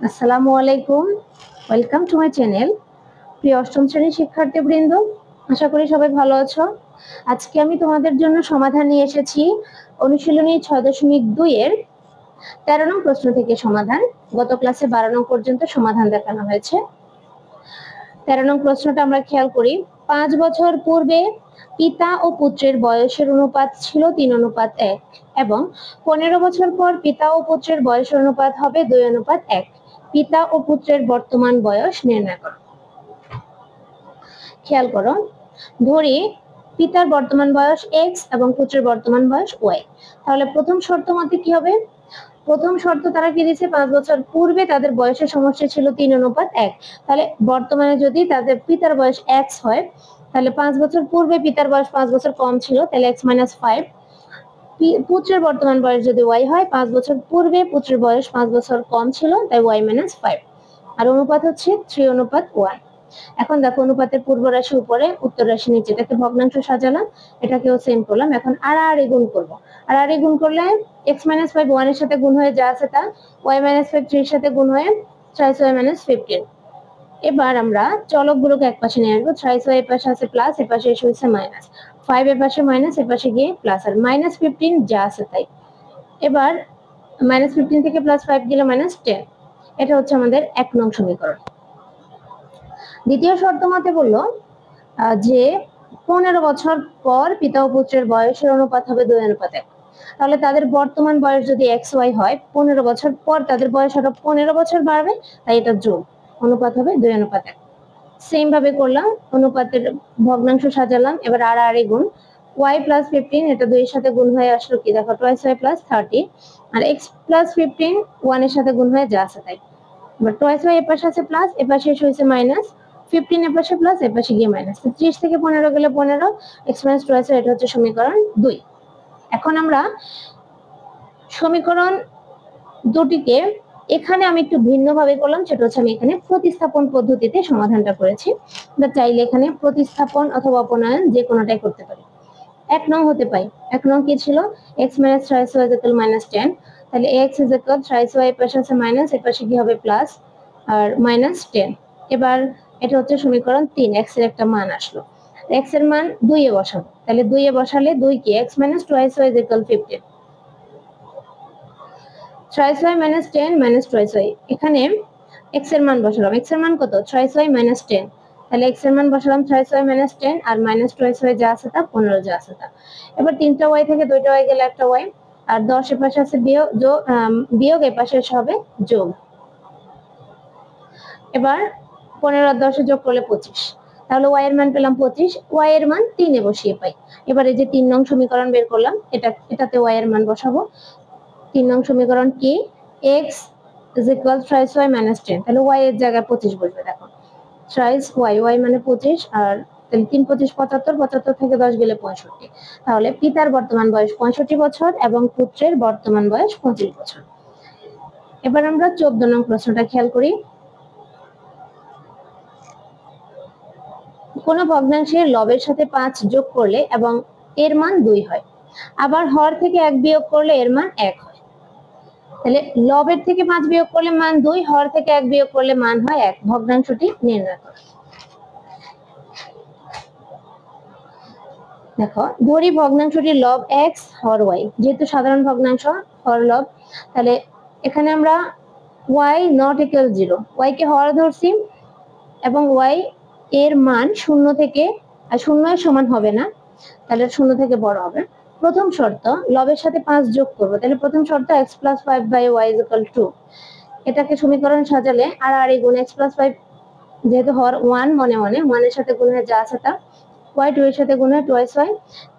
আসসালামু আলাইকুম, welcome to my channel. প্রিয় অষ্টম শ্রেণীর শিক্ষার্থীবৃন্দ, আশা করি সবাই ভালো আছো। আজকে আমি তোমাদের জন্য সমাধান নিয়ে এসেছি অনুশীলনী 6.2 এর 13 নং প্রশ্ন থেকে সমাধান। গত ক্লাসে 12 নং পর্যন্ত সমাধান দেখানো হয়েছে। 13 নং প্রশ্নটা আমরা খেয়াল করি। 5 বছর পূর্বে পিতা ও পুত্রের বয়সের অনুপাত ছিল 3:1 এবং 15 বছর পর পিতা ও পুত্রের বয়সের অনুপাত হবে 2:1। পিতা ও পুত্রের বর্তমান বয়স নির্ণয় করো। খেয়াল করো, ধরি পিতার বর্তমান বয়স x এবং পুত্রের বর্তমান বয়স y। তাহলে প্রথম শর্ত মতে কি হবে? প্রথম শর্ত তারা কি দিয়েছে, 5 বছর পূর্বে তাদের বয়সের সমষ্টি ছিল 3:1। তাহলে বর্তমানে যদি তাদের পিতার বয়স x হয়, তাহলে 5 বছর পূর্বে পিতার বয়স 5 বছর কম ছিল, তাহলে x - 5। পুত্রের বর্তমান বয়স যদি y হয়, 5 বছর পূর্বে পুত্রের বয়স 5 বছর কম ছিল, তাই y - 5। আর অনুপাত হচ্ছে 3:1। এখন দেখো, অনুপাতের পূর্ব রাশি উপরে, উত্তর রাশি নিচে। এটাকে ভগ্নাংশ সাজালাম, এটাকেও সেম করলাম। এখন আর গুণ করব। আর গুণ করলে x - 5 1 এর সাথে গুণ হয়ে যা আছে তা, y - 5 3 এর সাথে গুণ হয়ে 3y - 15। এবার আমরা চলকগুলোকে একপাশে নিয়ে আসবো। 3y এর পাশে আছে প্লাস, এর পাশে এসে হচ্ছে মাইনাস। 5 এর পাশে মাইনাস, এর পাশে গিয়ে প্লাস, আর -15 যা আছে তাই। এবার -15 থেকে +5 গেলে -10। এটা হচ্ছে আমাদের 1 নং সমীকরণ। দ্বিতীয় শর্ত মতে বললো যে 15 বছর পর পিতা ও পুত্রের বয়সের অনুপাত হবে 2:1। তাহলে তাদের বর্তমান বয়স যদি xy হয়, 15 বছর পর তাদের বয়স আরো 15 বছর বাড়বে, তাই এটা যোগ, অনুপাত হবে 2:1। সেম ভাবে করলাম, অনুপাতের ভগ্নাংশ সাজালাম। এবার আর গুণ y + 15, এটা 2 এর সাথে গুণ হয়ে আসলো কি, দেখো 2y + 30, আর x + 15 1 এর সাথে গুণ হয়ে যা আছে তাই। এবার 2y এর পাশে আছে প্লাস, এর পাশে এসে হয়েছে মাইনাস। 15 এর পাশে প্লাস, এর পাশে গিয়ে মাইনাস। 30 থেকে 15 গেলে 15, x - 2y, এটা হচ্ছে সমীকরণ 2। এখন আমরা সমীকরণ দুটিকে এখানে আমি একটু ভিন্ন ভাবে করলাম, সেটা হচ্ছে আমি এখানে প্রতিস্থাপন পদ্ধতিতে সমাধানটা করেছি। আমরা চাইলে এখানে প্রতিস্থাপন অথবা অপনয়ন যে কোনোটাই করতে পারি। 1 নং হতে পাই। 1 নং কি ছিল, x - 3y = -10। তাহলে x = 3y, এর পাশে আছে মাইনাস, এর পাশে কি হবে প্লাস, আর -10। এবার এটা হচ্ছে সমীকরণ 3, x এর একটা মান আসলো। x এর মান 2 এ বসাবো। তাহলে 2 এ বসালে 2 কি, x - 2y = 15। 3y - 10 - 2y, এখানে x এর মান বসালাম। x এর মান কত, 3y - 10। তাহলে x এর মান বসালাম 3y - 10, আর -2y যা আছে তা, 15 যা আছে তা। এবার 3টা y থেকে 2টা y গেলে একটা y, আর 10 এর পাশে আছে বিয়োগ, এর পাশে এসে হবে যোগ। এবার 15 আর 10 যোগ করলে 25। তাহলে y এর মান পেলাম 25, y এর মান 3 এ বসিয়ে পাই। এবার এই যে 3 নং সমীকরণ বের করলাম, এটাতে y এর মান বসাবো। 3 নং সমীকরণ কি, x = 3y - 10। তাহলে y এর জায়গায় 25 বসবে। দেখো 3y, y মানে 25, আর 3 × 25 = 75, 75 থেকে 10 গেলে 65। তাহলে পিতার বর্তমান বয়স 65 বছর এবং পুত্রের বর্তমান বয়স 25 বছর। এবার আমরা 14 নং প্রশ্নটা খেয়াল করি। কোন ভগ্নাংশের লবের সাথে 5 যোগ করলে এবং এর মান 2 হয়, আবার হর থেকে 1 বিয়োগ করলে এর মান 1 হয়। তাহলে লবের থেকে 5 বিয়োগ করলে মান 2, হর থেকে 1 বিয়োগ করলে মান হয় 1। ভগ্নাংশটি নির্ণয় করো। দেখো, ধরি ভগ্নাংশটির লব x, হর y। যেহেতু সাধারণ ভগ্নাংশ, হর লব, তাহলে এখানে আমরা y ≠ 0, y কে হর ধরছি, এবং y এর মান 0 থেকে, আর 0 এর সমান হবে না, তাহলে 0 থেকে বড় হবে। প্রথম শর্ত, লবের সাথে 5 যোগ করব। তাহলে প্রথম শর্ত x + 5/y = 2। এটাকে সমীকরণ সাজালে আর গুণ x + 5, যেহেতু হর 1 মনে 1 এর সাথে গুণ হয়ে যা আছে তা, y 2 এর সাথে গুণ হয় 2y।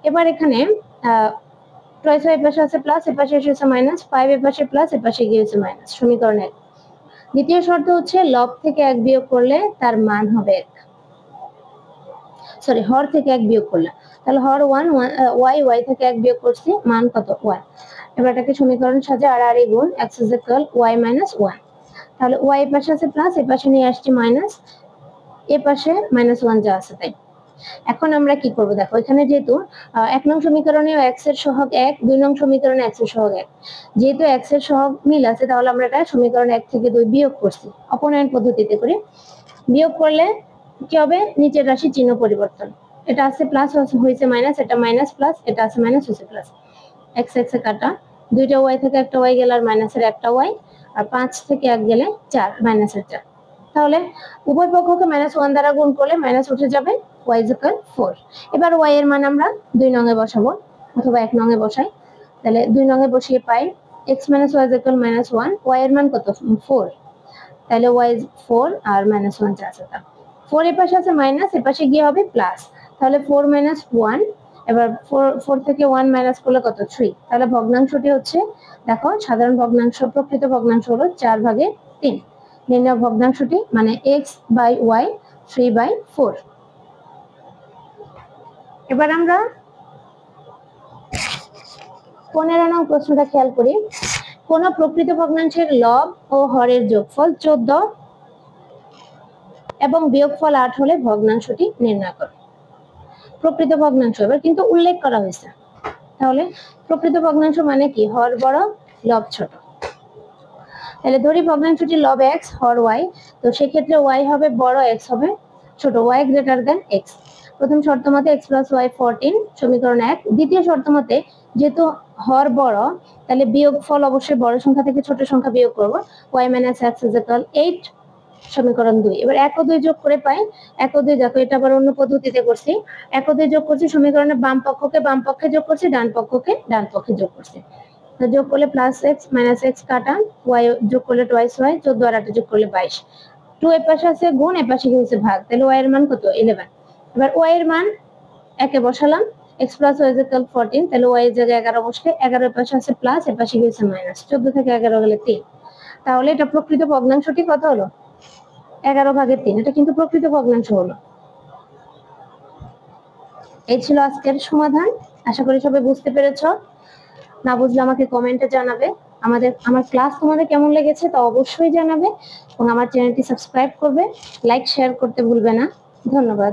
এবার এখানে 2y এর পাশে আছে প্লাস, এর পাশে এসে মাইনাস, 5 এর পাশে প্লাস, এর পাশে গিয়ে হচ্ছে মাইনাস। সমীকরণ 1। দ্বিতীয় শর্ত হচ্ছে লব থেকে 1 বিয়োগ করলে তার মান হবে 1। সরি, হর থেকে 1 বিয়োগ করলে, তাহলে হর 1, y থেকে 1 বিয়োগ করছি, মান কত, 1। এবার এটাকে সমীকরণ সাজে আর গুণ x = y - 1। তাহলে y এর পাশে আছে প্লাস, এর পাশে নিয়ে আসছি মাইনাস, এর পাশে -1 যা আছে তাই। এখন আমরা কি করব দেখো, এখানে যেহেতু 1 নং সমীকরণে x এর সহগ 1, 2 নং সমীকরণে x এর সহগ 1, যেহেতু x এর সহগ মিল আছে তাহলে আমরা এটা সমীকরণ 1 থেকে 2 বিয়োগ করছি, অপনয়ন পদ্ধতিতে করে। বিয়োগ করলে কি হবে, নিচের রাশি চিহ্ন পরিবর্তন, এটা আছে প্লাস হয়েছে মাইনাস, এটা মাইনাস প্লাস, এটা আছে মাইনাস হয়েছে প্লাস, x x এ কাটা, দুইটা y থেকে একটা y গেল আর মাইনাসের একটা y, আর 5 থেকে 1 গেলে 4, মাইনাসের 4। তাহলে উভয় পক্ষকে -1 দ্বারা গুণ করলে মাইনাস উঠে যাবে, y 4। এবার y এর মান আমরা 2 নং এ বসাবো অথবা 1 নং এ বসাই। তাহলে 2 নং এ বসিয়ে পাই x - y -1, y এর মান কত 4, তাহলে y 4 আর -1 আছে, তা 4 এর পাশে আছে মাইনাস, এর পাশে গিয়ে হবে প্লাস, তাহলে 4 - 1, এবার 4 থেকে 1 মাইনাস করলে কত 3, তাহলে ভগ্নাংশটি হচ্ছে, দেখো সাধারণ ভগ্নাংশ, প্রকৃত ভগ্নাংশ হলো 4/3। নির্ণয় ভগ্নাংশটি মানে x/y 3/4। এবার আমরা 15 নং প্রশ্নটা খেয়াল করি। কোন প্রকৃত ভগ্নাংশের লব ও হরের যোগফল 14 এবং বিয়োগফল 8 হলে ভগ্নাংশটি নির্ণয় করো। প্রকৃত ভগ্নাংশ এবার কিন্তু উল্লেখ করা হয়েছে, তাহলে প্রকৃত ভগ্নাংশ মানে কি, হর বড় লব ছোট। তাহলে ধরি ভগ্নাংশটি লব x হর y, তো সেক্ষেত্রে y হবে বড়, x হবে ছোট, y গ্রেটার দেন x। প্রথম শর্ত মতে x + y 14 সমীকরণ 1। দ্বিতীয় শর্ত মতে যেহেতু হর বড় তাহলে বিয়োগফল অবশ্যই বড় সংখ্যা থেকে ছোট সংখ্যা বিয়োগ করব, y - x = 8 সমীকরণ 2। এবার 1 ও 2 যোগ করে পাই 1 ও 2, দেখো এটা আবার অন্য পদ্ধতিতে করছি, 1 ও 2 যোগ করছি, সমীকরণের বাম পক্ষকে বাম পক্ষে যোগ করছি, ডান পক্ষকে ডান পক্ষে যোগ করছি, তো যোগ করলে +x - x কাটা, y যোগ করলে টুয়াইস y, 14 আর 8 যোগ করলে 22, 2 এর পাশে আছে গুণ, এর পাশে হচ্ছে ভাগ, তাহলে y এর মান কত 11। এবার y এর মান একে বসালাম, x + y = 14, তাহলে y এর জায়গায় 11 বসলে 11 এর পাশে আছে প্লাস, এর পাশে হচ্ছে মাইনাস, 14 থেকে 11 গেলে 3, তাহলে এটা প্রকৃত ভগ্নাংশটি কত হলো 11/3, এটা কিন্তু প্রকৃত ভগ্নাংশ হলো। এই ছিল আজকের সমাধান, আশা করি সবাই বুঝতে পেরেছো। না বুঝলে আমাকে কমেন্টে জানাবে। আমার ক্লাস তোমাদের কেমন লেগেছে তা অবশ্যই জানাবে এবং আমার চ্যানেলটি সাবস্ক্রাইব করবে, লাইক শেয়ার করতে ভুলবে না। ধন্যবাদ।